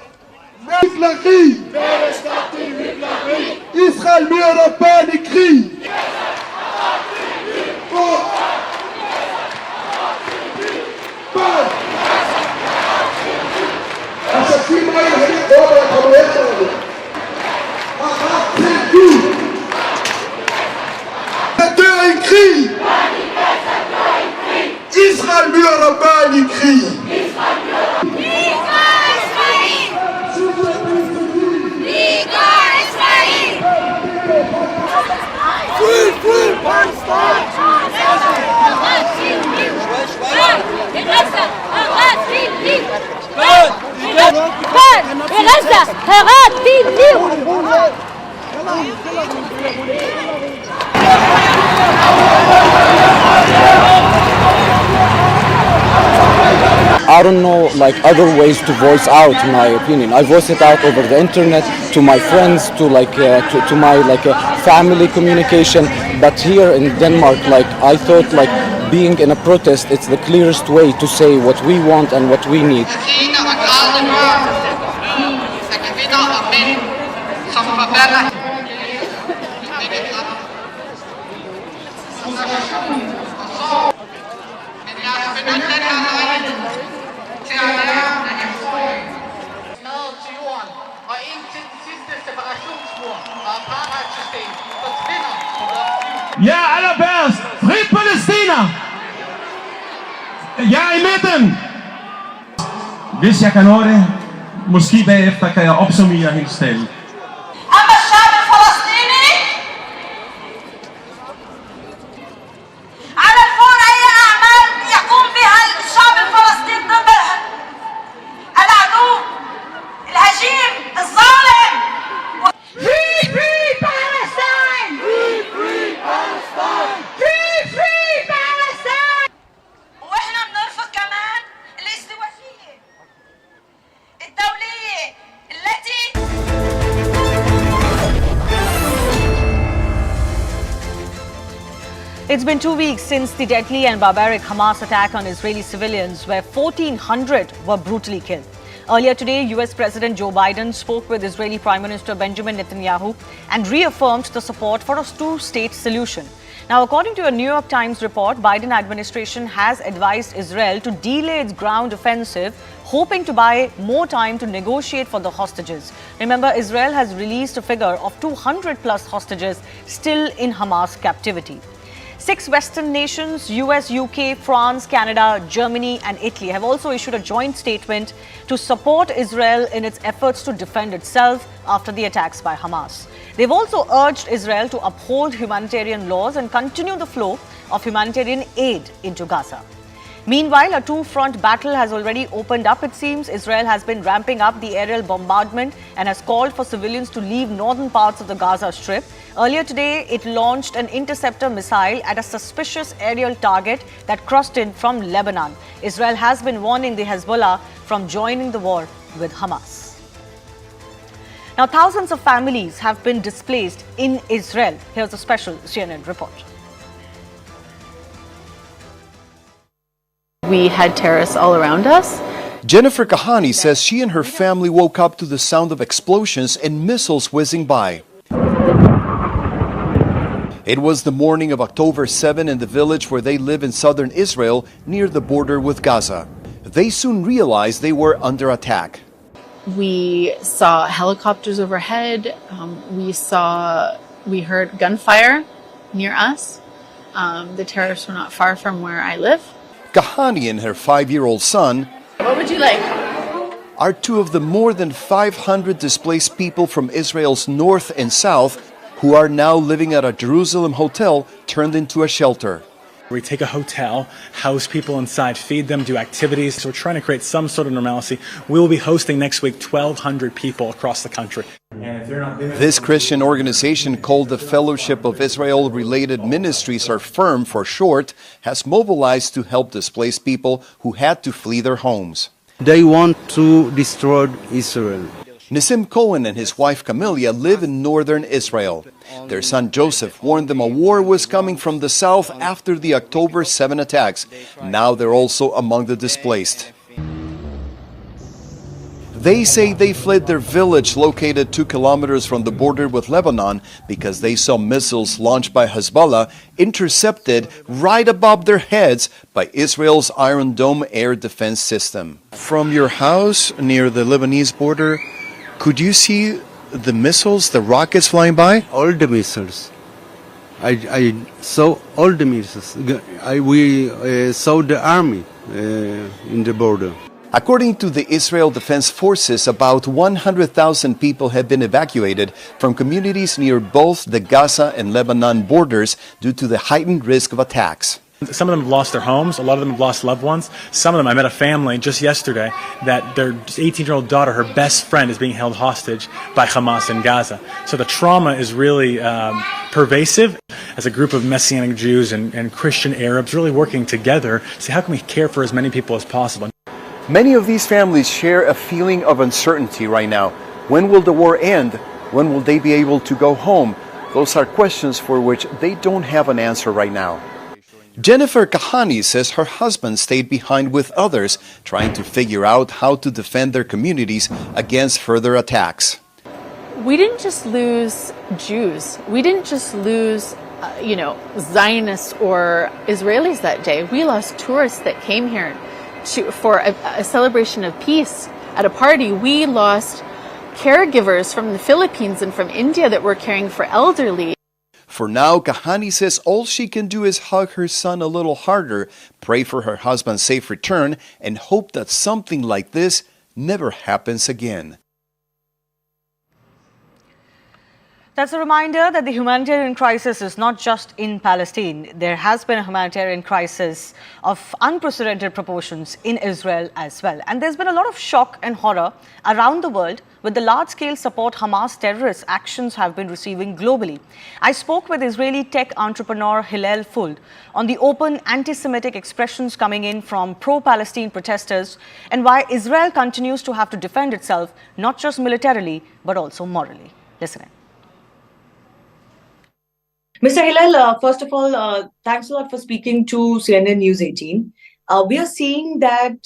Hykleri. Men stopt dit hykleri. Israel myrder børn i krig. Børn. Altså, sig mig, at jeg håber, at jeg kommer efter det. Hamas til Gud. Der dør i krig. Israel myrder børn i krig. Free Palestine! I don't know other ways to voice out my opinion. I voice it out over the internet to my friends, to to my family communication. But here in Denmark, I thought being in a protest, it's the clearest way to say what we want and what we need. Ja, allerbest, Free Palestina! Ja, i midten! Hvis jeg kan nå det, måske bagefter kan jeg opsummere hendes tale. أما الشعب الفلسطيني على الفور أي أعمال يقوم بها الشعب الفلسطيني ضد العدو الهجيم الظالم. Free Palestine! Free Palestine! Free Palestine! وإحنا بنرفض كمان الازدواجية الدولية التي It's been 2 weeks since the deadly and barbaric Hamas attack on Israeli civilians, where 1,400 were brutally killed. Earlier today, US President Joe Biden spoke with Israeli Prime Minister Benjamin Netanyahu and reaffirmed the support for a two-state solution. Now, according to a New York Times report, Biden administration has advised Israel to delay its ground offensive, hoping to buy more time to negotiate for the hostages. Remember, Israel has released a figure of 200 plus hostages still in Hamas captivity. 6 Western nations, US, UK, France, Canada, Germany and Italy have also issued a joint statement to support Israel in its efforts to defend itself after the attacks by Hamas. They've also urged Israel to uphold humanitarian laws and continue the flow of humanitarian aid into Gaza. Meanwhile, a two-front battle has already opened up, it seems. Israel has been ramping up the aerial bombardment and has called for civilians to leave northern parts of the Gaza Strip. Earlier today, it launched an interceptor missile at a suspicious aerial target that crossed in from Lebanon. Israel has been warning the Hezbollah from joining the war with Hamas. Now, thousands of families have been displaced in Israel. Here's a special CNN report. We had terrorists all around us. Jennifer Kahani says she and her family woke up to the sound of explosions and missiles whizzing by. It was the morning of October 7 in the village where they live in southern Israel near the border with Gaza. They soon realized they were under attack. We saw helicopters overhead. We heard gunfire near us. The terrorists were not far from where I live. Kahani and her 5-year-old son, What would you like? are two of the more than 500 displaced people from Israel's north and south who are now living at a Jerusalem hotel turned into a shelter. We take a hotel, house people inside, feed them, do activities. So we're trying to create some sort of normalcy. We will be hosting next week 1,200 people across the country. This Christian organization, called the Fellowship of Israel-Related Ministries, or FIRM for short, has mobilized to help displaced people who had to flee their homes. They want to destroy Israel. Nissim Cohen and his wife Camelia live in northern Israel. Their son Joseph warned them a war was coming from the south after the October 7 attacks. Now they're also among the displaced. They say they fled their village located 2 kilometers from the border with Lebanon because they saw missiles launched by Hezbollah intercepted right above their heads by Israel's Iron Dome air defense system. From your house near the Lebanese border, could you see the missiles, the rockets flying by? All the missiles. I saw all the missiles. We saw the army in the border. According to the Israel Defense Forces, about 100,000 people have been evacuated from communities near both the Gaza and Lebanon borders due to the heightened risk of attacks. Some of them have lost their homes. A lot of them have lost loved ones. Some of them, I met a family just yesterday that their 18-year-old daughter, her best friend, is being held hostage by Hamas in Gaza. So the trauma is really pervasive. As a group of Messianic Jews and Christian Arabs really working together, see how can we care for as many people as possible. Many of these families share a feeling of uncertainty right now. When will the war end? When will they be able to go home? Those are questions for which they don't have an answer right now. Jennifer Kahani says her husband stayed behind with others, trying to figure out how to defend their communities against further attacks. We didn't just lose Jews. We didn't just lose Zionists or Israelis that day. We lost tourists that came here for a celebration of peace at a party. We lost caregivers from the Philippines and from India that were caring for elderly. For now, Kahani says all she can do is hug her son a little harder, pray for her husband's safe return, and hope that something like this never happens again. That's a reminder that the humanitarian crisis is not just in Palestine. There has been a humanitarian crisis of unprecedented proportions in Israel as well. And there's been a lot of shock and horror around the world with the large-scale support Hamas terrorist actions have been receiving globally. I spoke with Israeli tech entrepreneur Hillel Fuld on the open anti-Semitic expressions coming in from pro-Palestine protesters and why Israel continues to have to defend itself, not just militarily, but also morally. Listen in. Mr. Hillel, first of all, thanks a lot for speaking to CNN News 18. We are seeing that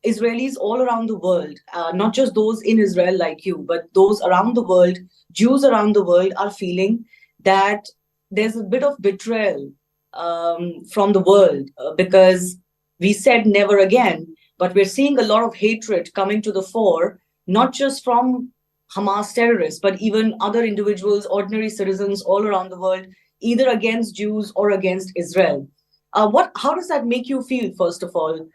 Israelis all around the world, not just those in Israel like you, but those around the world, Jews around the world are feeling that there's a bit of betrayal from the world because we said never again, but we're seeing a lot of hatred coming to the fore, not just from Hamas terrorists, but even other individuals, ordinary citizens all around the world, either against Jews or against Israel. How does that make you feel, first of all,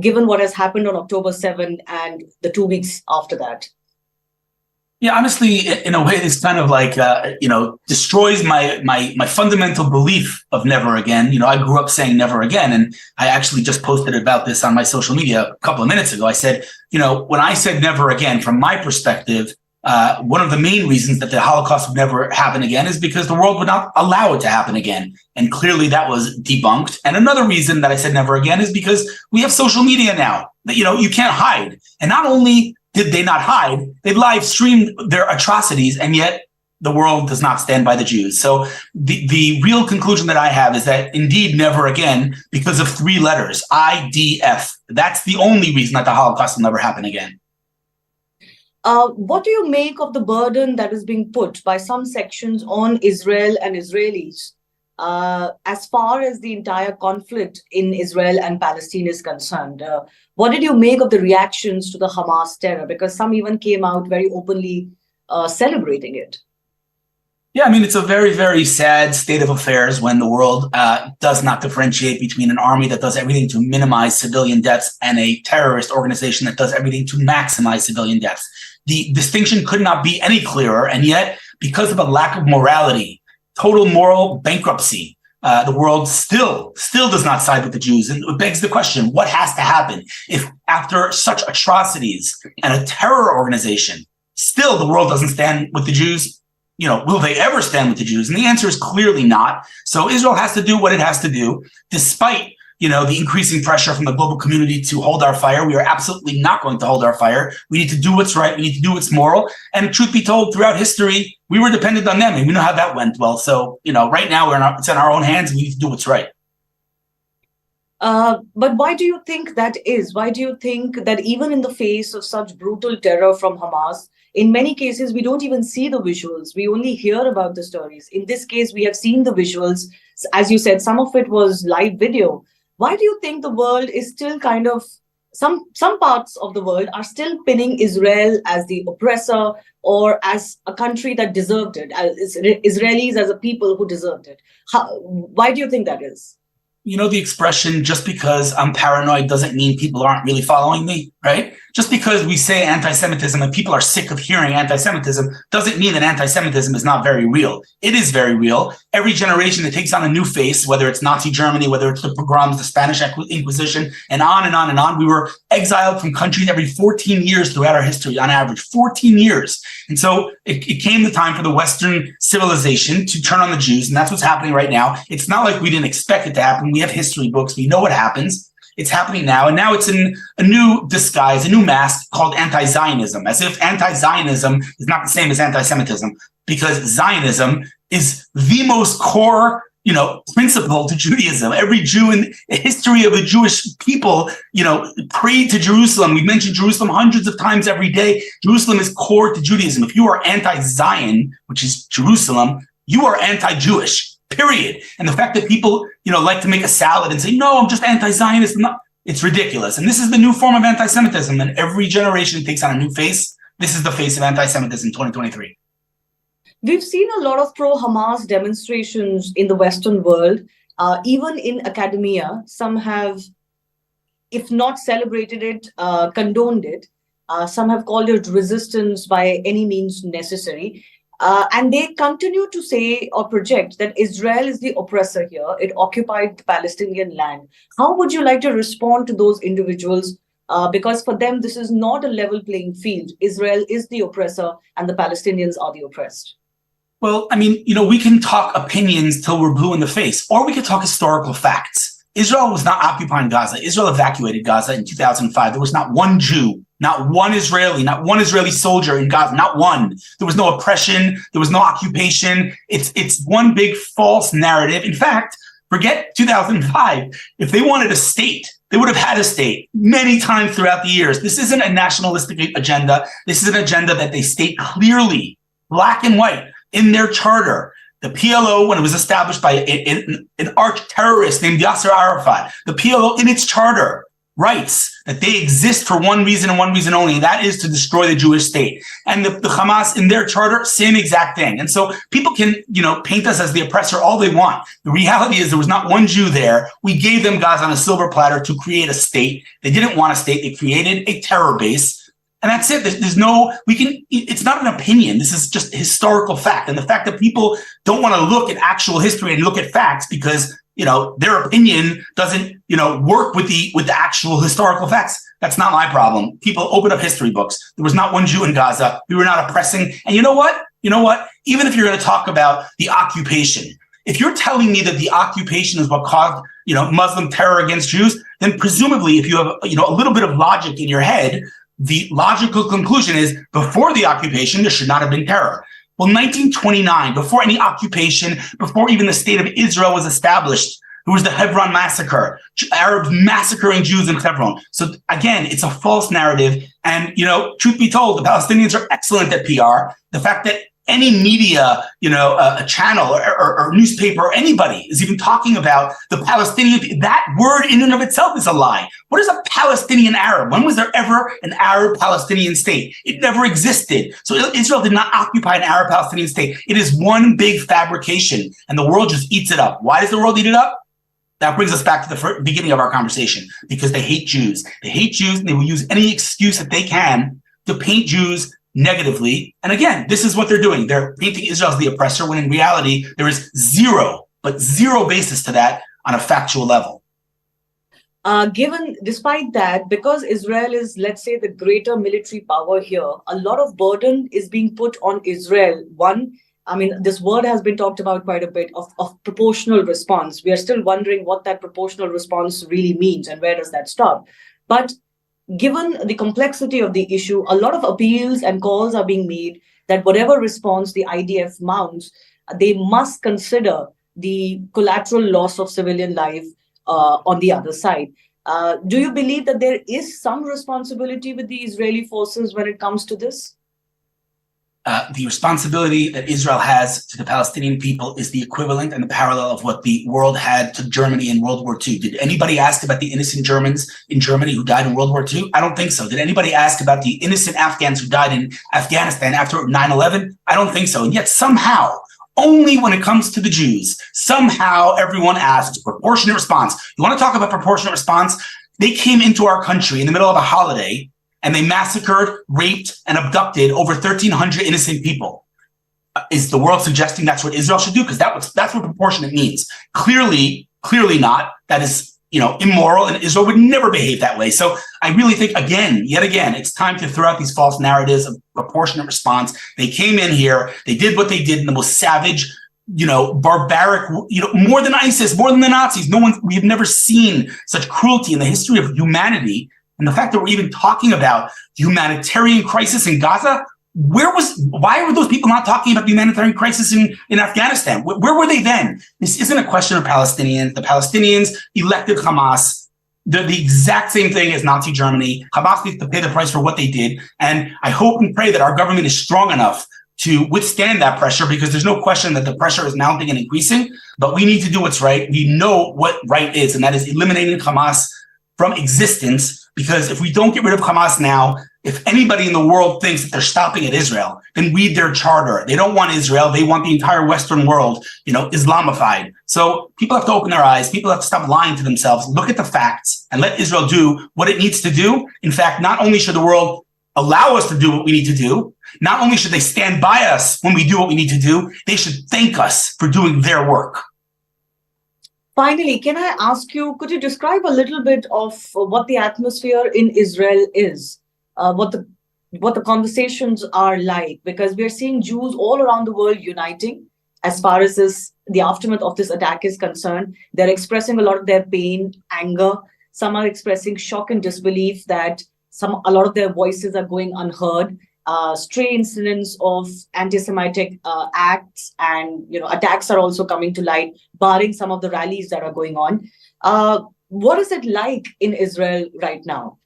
given what has happened on October 7 and the 2 weeks after that? Yeah, honestly, in a way, this kind of like, destroys my fundamental belief of never again. I grew up saying never again. And I actually just posted about this on my social media a couple of minutes ago. I said, when I said never again, from my perspective, one of the main reasons that the Holocaust would never happen again is because the world would not allow it to happen again. And clearly that was debunked. And another reason that I said never again is because we have social media now that, you can't hide. And not only did they not hide, they live streamed their atrocities, and yet the world does not stand by the Jews. So the real conclusion that I have is that indeed never again, because of 3 letters, IDF. That's the only reason that the Holocaust will never happen again. What do you make of the burden that is being put by some sections on Israel and Israelis as far as the entire conflict in Israel and Palestine is concerned? What did you make of the reactions to the Hamas terror? Because some even came out very openly celebrating it. Yeah, I mean, it's a very, very sad state of affairs when the world does not differentiate between an army that does everything to minimize civilian deaths and a terrorist organization that does everything to maximize civilian deaths. The distinction could not be any clearer. And yet, because of a lack of morality, total moral bankruptcy, the world still does not side with the Jews. And it begs the question, what has to happen if after such atrocities and a terror organization, still the world doesn't stand with the Jews? Will they ever stand with the Jews? And the answer is clearly not. So Israel has to do what it has to do, despite, the increasing pressure from the global community to hold our fire. We are absolutely not going to hold our fire. We need to do what's right. We need to do what's moral. And truth be told, throughout history, we were dependent on them, and we know how that went well. So, right now it's in our own hands. We need to do what's right. But why do you think that is? Why do you think that even in the face of such brutal terror from Hamas, in many cases, we don't even see the visuals. We only hear about the stories. In this case, we have seen the visuals. As you said, some of it was live video. Why do you think the world is still kind of, some parts of the world are still pinning Israel as the oppressor or as a country that deserved it, as Israelis as a people who deserved it? Why do you think that is? The expression, just because I'm paranoid doesn't mean people aren't really following me, right? Just because we say anti-Semitism and people are sick of hearing anti-Semitism doesn't mean that anti-Semitism is not very real. It is very real. Every generation that takes on a new face, whether it's Nazi Germany, whether it's the pogroms, the Spanish Inquisition, and on and on and on. We were exiled from countries every 14 years throughout our history, on average, 14 years. And so it came the time for the Western civilization to turn on the Jews, and that's what's happening right now. It's not like we didn't expect it to happen. We have history books. We know what happens. It's happening now. And now it's in a new disguise, a new mask called anti-Zionism, as if anti-Zionism is not the same as anti-Semitism, because Zionism is the most core, principle to Judaism. Every Jew in the history of the Jewish people, prayed to Jerusalem. We mention Jerusalem hundreds of times every day. Jerusalem is core to Judaism. If you are anti-Zion, which is Jerusalem, you are anti-Jewish. period. And the fact that people, like to make a salad and say, no, I'm just anti-Zionist. It's ridiculous. And this is the new form of anti-Semitism. And every generation takes on a new face. This is the face of anti-Semitism in 2023. We've seen a lot of pro-Hamas demonstrations in the Western world, even in academia. Some have, if not celebrated it, condoned it. Some have called it resistance by any means necessary. And they continue to say or project that Israel is the oppressor here. It occupied the Palestinian land. How would you like to respond to those individuals? Because for them, this is not a level playing field. Israel is the oppressor and the Palestinians are the oppressed. Well, I mean, we can talk opinions till we're blue in the face, or we could talk historical facts. Israel was not occupying Gaza. Israel evacuated Gaza in 2005. There was not one Jew, not one Israeli soldier in Gaza, not one. There was no oppression. There was no occupation. It's one big false narrative. In fact, forget 2005. If they wanted a state, they would have had a state many times throughout the years. This isn't a nationalistic agenda. This is an agenda that they state clearly, black and white, in their charter. The PLO, when it was established by an arch terrorist named Yasser Arafat, the PLO in its charter writes that they exist for one reason and one reason only, and that is to destroy the Jewish state. And the Hamas in their charter, same exact thing. And so people can, paint us as the oppressor all they want. The reality is there was not one Jew there. We gave them Gaza on a silver platter to create a state. They didn't want a state. They created a terror base. And that's it. It's not an opinion. This is just historical fact. And the fact that people don't want to look at actual history and look at facts because, their opinion doesn't, work with the actual historical facts. That's not my problem. People open up history books. There was not one Jew in Gaza. We were not oppressing. And you know what? Even if you're going to talk about the occupation, if you're telling me that the occupation is what caused, Muslim terror against Jews, then presumably if you have, a little bit of logic in your head, the logical conclusion is before the occupation, there should not have been terror. Well, 1929, before any occupation, before even the state of Israel was established, there was the Hebron massacre, Arabs massacring Jews in Hebron. So again, it's a false narrative. And, truth be told, the Palestinians are excellent at PR. The fact that any media, a channel or newspaper or anybody is even talking about the Palestinian, that word in and of itself is a lie. What is a Palestinian Arab? When was there ever an Arab-Palestinian state? It never existed. So Israel did not occupy an Arab-Palestinian state. It is one big fabrication, and the world just eats it up. Why does the world eat it up? That brings us back to the beginning of our conversation, because they hate Jews. They hate Jews, and they will use any excuse that they can to paint Jews negatively. And again, this is what they're doing. They're painting Israel as the oppressor, when in reality, there is zero basis to that on a factual level. Despite that, because Israel is, let's say, the greater military power here, a lot of burden is being put on Israel. This word has been talked about quite a bit of proportional response. We are still wondering what that proportional response really means and where does that stop. But given the complexity of the issue, a lot of appeals and calls are being made that whatever response the IDF mounts, they must consider the collateral loss of civilian life on the other side. Do you believe that there is some responsibility with the Israeli forces when it comes to this? The responsibility that Israel has to the Palestinian people is the equivalent and the parallel of what the world had to Germany in World War II. Did anybody ask about the innocent Germans in Germany who died in World War II? I don't think so. Did anybody ask about the innocent Afghans who died in Afghanistan after 9/11? I don't think so. And yet somehow, only when it comes to the Jews, somehow everyone asks proportionate response. You want to talk about proportionate response? They came into our country in the middle of a holiday, and they massacred, raped, and abducted over 1,300 innocent people. Is the world suggesting that's what Israel should do? Because that's what proportionate means. Clearly not. That is, immoral, and Israel would never behave that way. So I really think, yet again, it's time to throw out these false narratives of proportionate response. They came in here, they did what they did in the most savage, barbaric, more than ISIS, more than the Nazis. We have never seen such cruelty in the history of humanity. And the fact that we're even talking about the humanitarian crisis in Gaza, why were those people not talking about the humanitarian crisis in Afghanistan? Where were they then? This isn't a question of Palestinians. The Palestinians elected Hamas. They're the exact same thing as Nazi Germany. Hamas needs to pay the price for what they did. And I hope and pray that our government is strong enough to withstand that pressure, because there's no question that the pressure is mounting and increasing, but we need to do what's right. We know what right is, and that is eliminating Hamas from existence, because if we don't get rid of Hamas now, if anybody in the world thinks that they're stopping at Israel, then read their charter. They don't want Israel. They want the entire Western world, Islamified. So people have to open their eyes. People have to stop lying to themselves, look at the facts, and let Israel do what it needs to do. In fact, not only should the world allow us to do what we need to do, not only should they stand by us when we do what we need to do, they should thank us for doing their work. Finally, can I ask you, could you describe a little bit of what the atmosphere in Israel is? What the conversations are like, because we're seeing Jews all around the world uniting as far as the aftermath of this attack is concerned. They're expressing a lot of their pain, anger. Some are expressing shock and disbelief that a lot of their voices are going unheard. Stray incidents of anti-Semitic acts and attacks are also coming to light, barring some of the rallies that are going on. What is it like in Israel right now?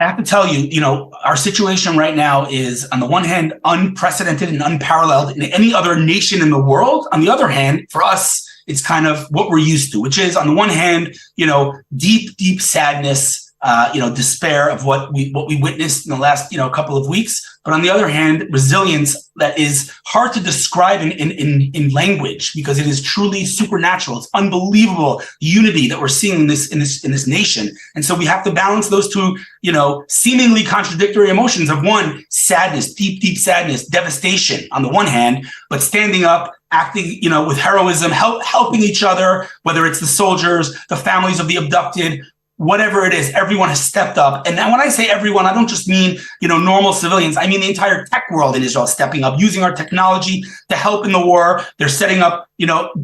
I have to tell you, our situation right now is, on the one hand, unprecedented and unparalleled in any other nation in the world. On the other hand, for us, it's kind of what we're used to, which is, on the one hand, deep, deep sadness, despair of what we witnessed in the last, couple of weeks. But on the other hand, resilience that is hard to describe in language, because it is truly supernatural. It's unbelievable unity that we're seeing in this nation. And so we have to balance those two, seemingly contradictory emotions of, one, sadness, deep, deep sadness, devastation on the one hand, but standing up, acting, with heroism, helping each other, whether it's the soldiers, the families of the abducted, whatever it is, everyone has stepped up. And when I say everyone, I don't just mean, normal civilians. I mean the entire tech world in Israel stepping up, using our technology to help in the war. They're setting up,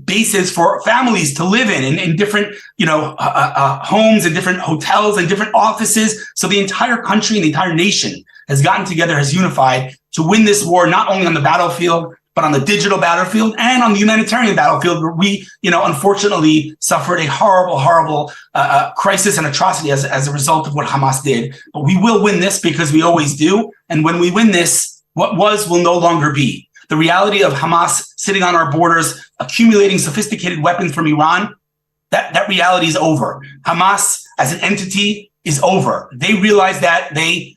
bases for families to live in different, homes and different hotels and different offices. So the entire country and the entire nation has gotten together, has unified to win this war, not only on the battlefield, but on the digital battlefield and on the humanitarian battlefield, where we, unfortunately suffered a horrible, horrible crisis and atrocity as a result of what Hamas did. But we will win this, because we always do. And when we win this, what was will no longer be. The reality of Hamas sitting on our borders, accumulating sophisticated weapons from Iran, that reality is over. Hamas as an entity is over. They realize that they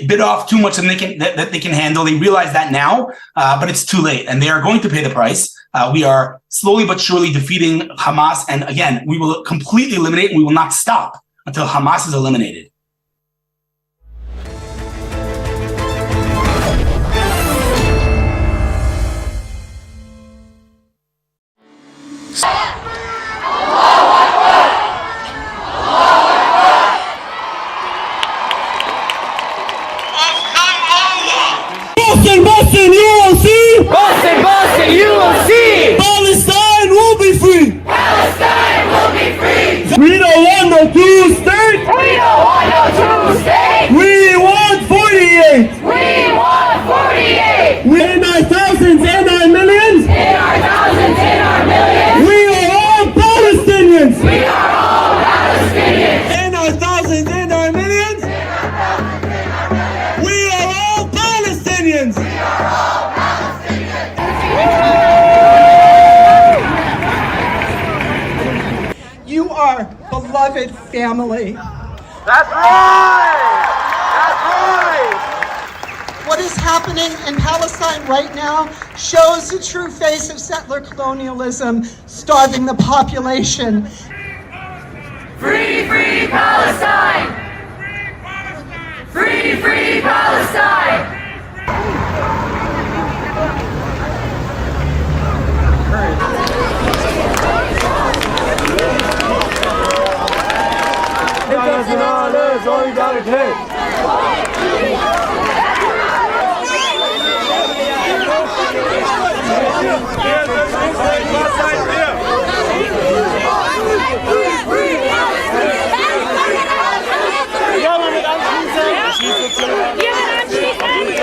bit off too much than they can handle. They realize that now, but it's too late, and they are going to pay the price. We are slowly but surely defeating Hamas, and again, we will completely eliminate, and we will not stop until Hamas is eliminated. Boston, you will see! Boston, you will see! Palestine will be free! Palestine will be free! We don't want no two-state! We don't want no two-state! We want 48! We want 48! In our thousands, in our millions! In our thousands, in our millions! We are all Palestinians! We are all Palestinians! In our thousands, in our millions! In our thousands, in our millions! We are all Palestinians! We are all Palestinians! You are beloved family. That's right! That's right! What is happening in Palestine right now shows the true face of settler colonialism, starving the population. Free, free Palestine! Free, free Palestine! International solidarity! Wir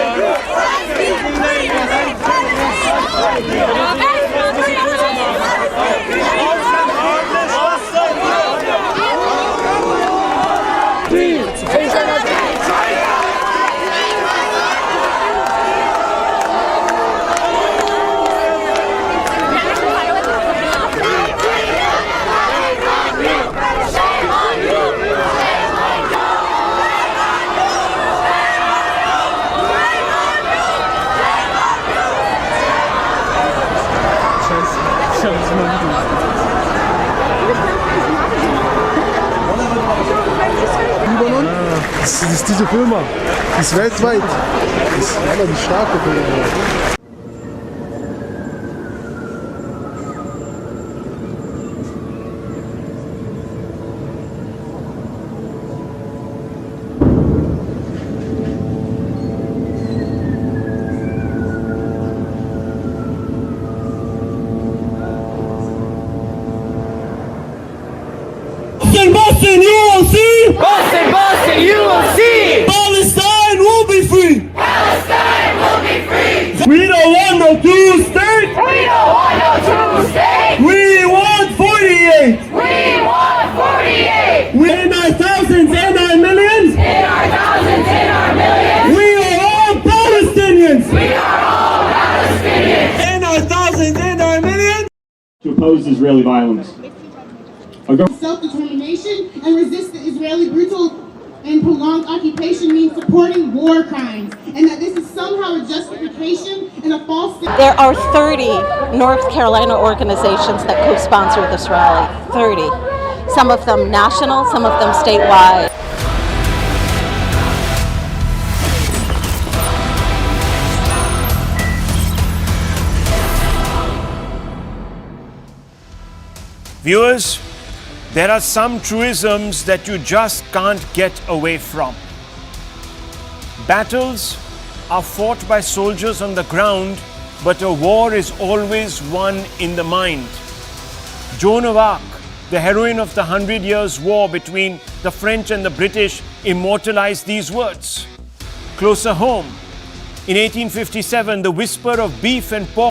Libanon? Das ist diese Firma. Die ist weltweit. Das ist eine starke Firma. Boston, you will see! Boston, Boston, you will see! Palestine will be free! Palestine will be free! We don't want no two-state! We don't want no two-state! We want 48! We want 48! In our thousands and our millions! In our thousands and our millions! We are all Palestinians! We are all Palestinians! In our thousands and our millions! To oppose Israeli violence. Self-determination and resist the Israeli brutal and prolonged occupation means supporting war crimes, and that this is somehow a justification and a false... There are 30 North Carolina organizations that co-sponsor this rally. 30. Some of them national, some of them statewide. Viewers, there are some truisms that you just can't get away from. Battles are fought by soldiers on the ground, but a war is always won in the mind. Joan of Arc, the heroine of the 100 Years' War between the French and the British, immortalized these words. Closer home, in 1857, the whisper of beef and pork